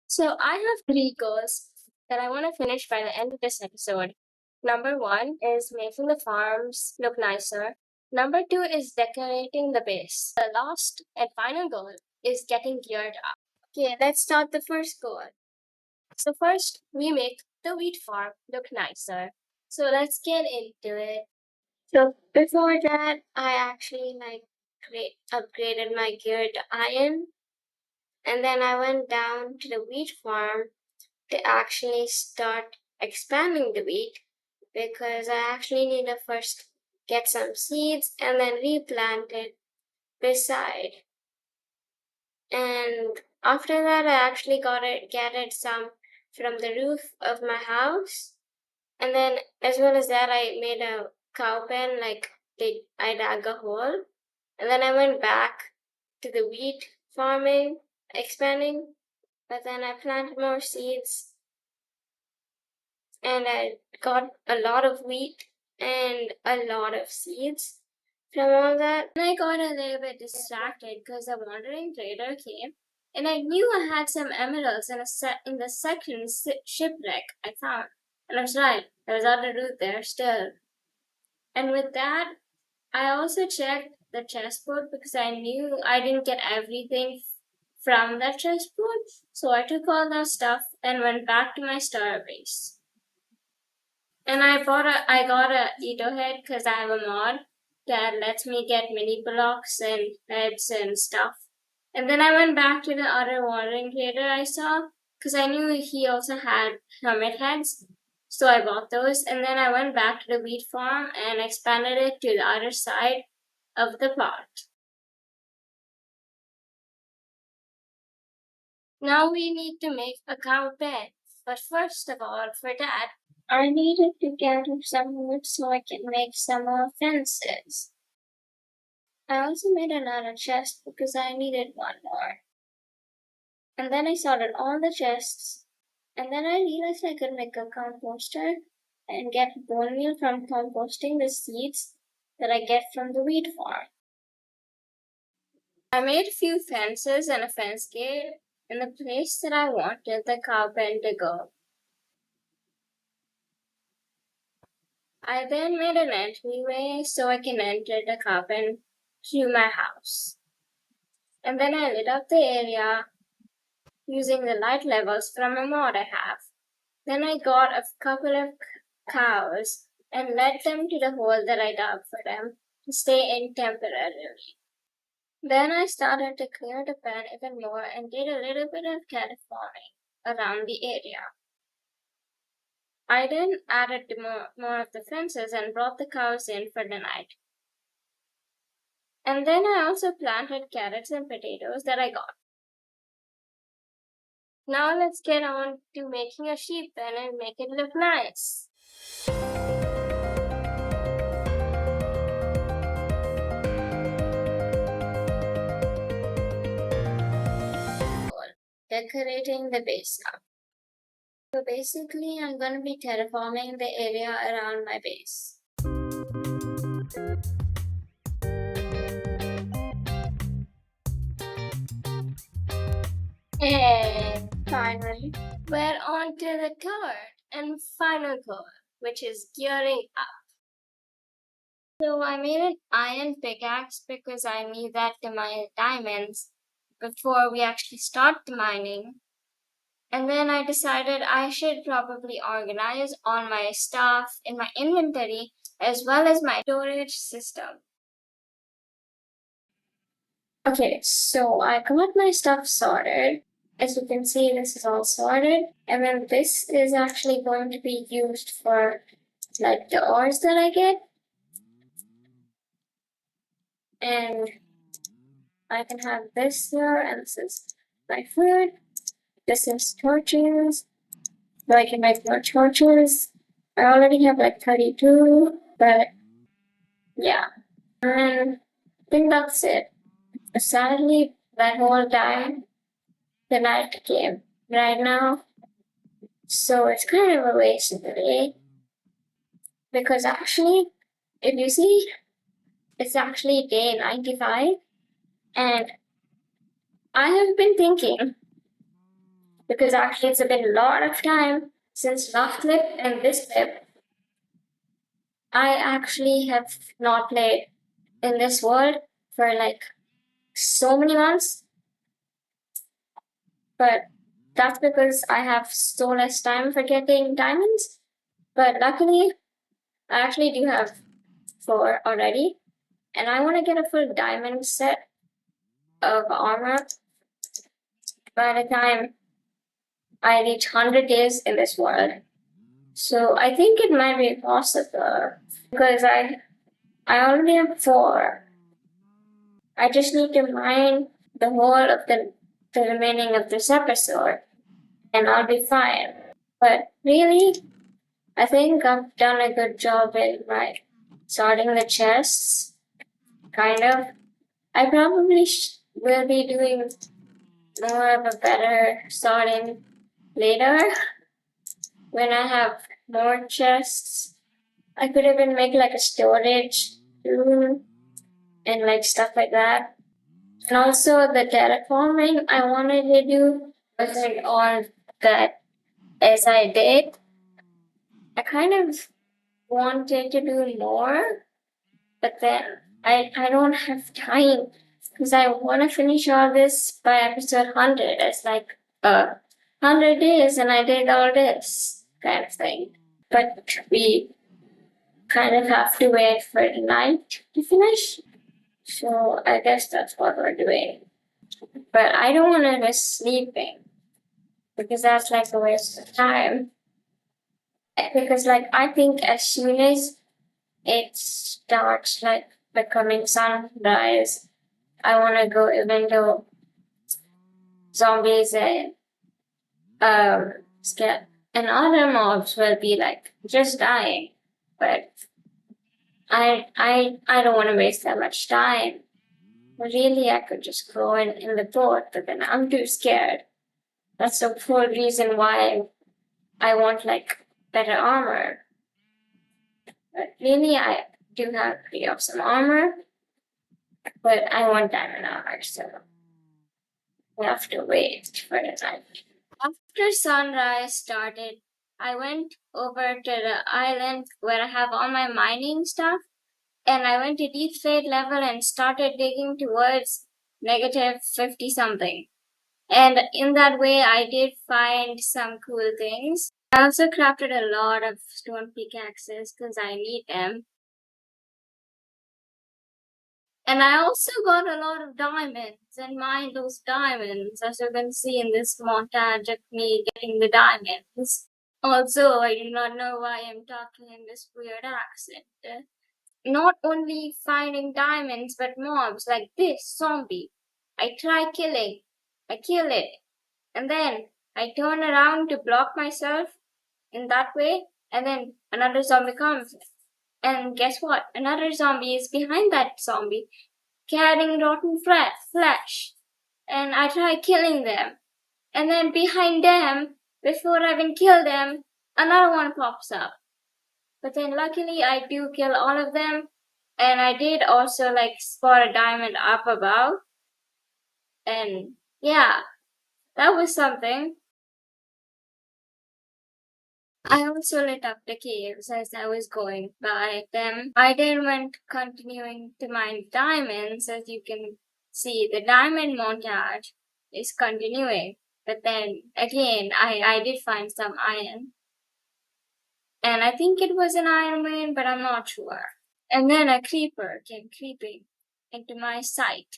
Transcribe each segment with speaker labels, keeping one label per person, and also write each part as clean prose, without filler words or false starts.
Speaker 1: So I have three goals that I want to finish by the end of this episode. Number one is making the farms look nicer. Number two is decorating the base. The last and final goal is getting geared up. Okay, let's start the first goal. So first, we make the wheat farm look nicer. So let's get into it. So before that, I actually upgraded my gear to iron, and then I went down to the wheat farm to actually start expanding the wheat because I actually need to first get some seeds and then replant it beside. And after that, I actually gathered some from the roof of my house. And then, as well as that, I made a cow pen, I dug a hole. And then I went back to the wheat farming, expanding. But then I planted more seeds and I got a lot of wheat and a lot of seeds from all that. And I got a little bit distracted because a wandering trader came, and I knew I had some emeralds in the second shipwreck I found. And I was right, there was other loot there still. And with that, I also checked the chessboard because I knew I didn't get everything from that chessboard. So I took all that stuff and went back to my star base. And I got a Ito head because I have a mod that lets me get mini blocks and heads and stuff. And then I went back to the other wandering trader I saw because I knew he also had hermit heads. So I bought those, and then I went back to the wheat farm and expanded it to the other side of the plot. Now we need to make a cow pen. But first of all, for that, I needed to gather some wood so I can make some more fences. I also made another chest because I needed one more. And then I sorted all the chests, and then I realized I could make a composter and get bone meal from composting the seeds that I get from the wheat farm. I made a few fences and a fence gate in the place that I wanted the cow pen to go. I then made an entryway so I can enter the cow pen to my house. And then I lit up the area using the light levels from a mod I have. Then I got a couple of cows and led them to the hole that I dug for them to stay in temporarily. Then I started to clear the pen even more and did a little bit of terraforming around the area. I then added more of the fences and brought the cows in for the night. And then I also planted carrots and potatoes that I got. Now let's get on to making a sheep pen and make it look nice. Decorating the base now. So basically, I'm going to be terraforming the area around my base. And finally, we're on to the third and final goal, which is gearing up. So I made an iron pickaxe because I need that to mine diamonds before we actually start the mining. And then I decided I should probably organize all my stuff in my inventory as well as my storage system. Okay, so I got my stuff sorted. As you can see, this is all sorted. And then this is actually going to be used for like the ores that I get. And I can have this here, and this is my food. This is torches. So I can make more torches. I already have like 32, but yeah. And I think that's it. Sadly, that whole time, the night came right now. So it's kind of a waste of the day. Because actually, if you see, it's actually day 95. And I have been thinking because actually it's been a lot of time since last clip and this clip. I actually have not played in this world for like so many months, but that's because I have so less time for getting diamonds. But luckily, I actually do have 4 already, and I want to get a full diamond set of armor by the time I reach 100 days in this world. So I think it might be possible because I already have 4. I just need to mine the whole of the remaining of this episode, and I'll be fine. But really, I think I've done a good job in my sorting the chests. Kind of. I probably will be doing more of a better sorting later when I have more chests. I could even make like a storage room and like stuff like that. And also the terraforming I wanted to do wasn't all that as I did. I kind of wanted to do more, but then I don't have time because I want to finish all this by episode 100. It's like 100 days and I did all this kind of thing. But we kind of have to wait for the night to finish. So I guess that's what we're doing. But I don't want to miss sleeping because that's like a waste of time. Because like I think as soon as it starts like becoming sunrise, I want to go even though zombies and scared and other mobs will be like just dying, but I don't want to waste that much time. Really, I could just go in the boat, but then I'm too scared. That's the whole reason why I want like better armor. But really, I do have pretty awesome armor, but I want diamond armor, so we have to wait for the night. After sunrise started, I went over to the island where I have all my mining stuff, and I went to deep fate level and started digging towards negative 50 something. And in that way, I did find some cool things. I also crafted a lot of stone pickaxes because I need them. And I also got a lot of diamonds and mined those diamonds, as you can see in this montage of me getting the diamonds. Also, I do not know why I'm talking in this weird accent. Not only finding diamonds, but mobs like this zombie. I try killing. I kill it. And then I turn around to block myself in that way, and then another zombie comes. And guess what? Another zombie is behind that zombie, carrying rotten flesh. And I try killing them. And then behind them, before I even kill them, another one pops up. But then luckily I do kill all of them. And I did also like spot a diamond up above. And yeah, that was something. I also lit up the caves as I was going by them. I then went continuing to mine diamonds. As you can see, the diamond montage is continuing. But then again, I did find some iron. And I think it was an iron vein, but I'm not sure. And then a creeper came creeping into my sight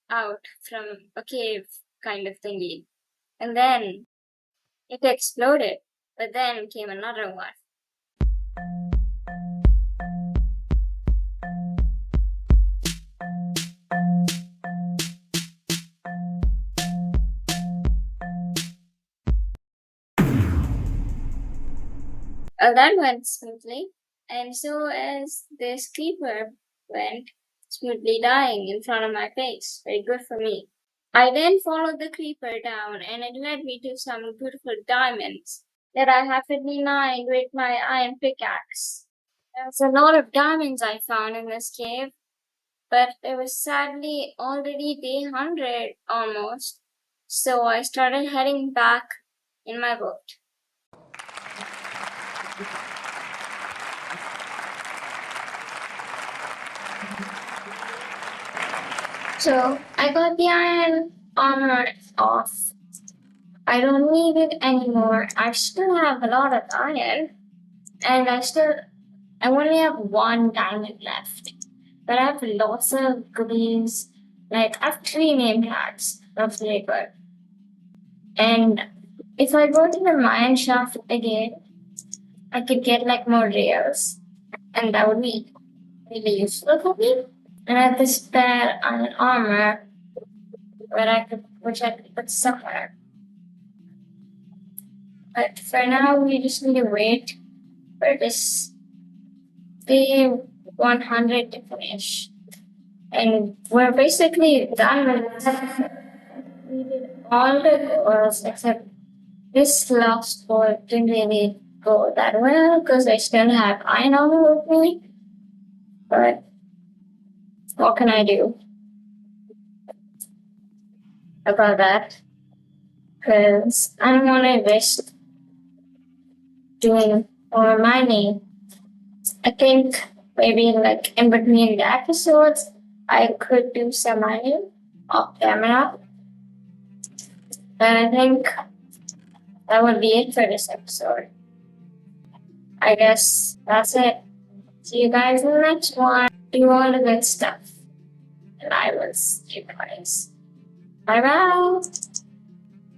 Speaker 1: out from a cave kind of thingy. And then it exploded. But then came another one. That went smoothly, and so as this creeper went smoothly dying in front of my face. Very good for me. I then followed the creeper down, and it led me to some beautiful diamonds that I happily mined with my iron pickaxe. There's a lot of diamonds I found in this cave, but it was sadly already day 100 almost, So I started heading back in my boat. So I got the iron armor off. I don't need it anymore. I still have a lot of iron, and I only have one diamond left. But I have lots of goodies. Like, I have 3 name tags of labor. And if I go to the mine shaft again, I could get like more rails. And that would be really useful for me. And I have this spare iron armor which I could put somewhere. But for now, we just need to wait for this P100 to finish. And we're basically done with it. We did all the goals except this last goal didn't really go that well because I still have iron armor with me. But what can I do about that? Because I don't want to risk doing more mining. I think maybe like in between the episodes, I could do some mining off camera. And I think that would be it for this episode. I guess that's it. See you guys in the next one. Do all the good stuff. And I will see you guys. Bye bye.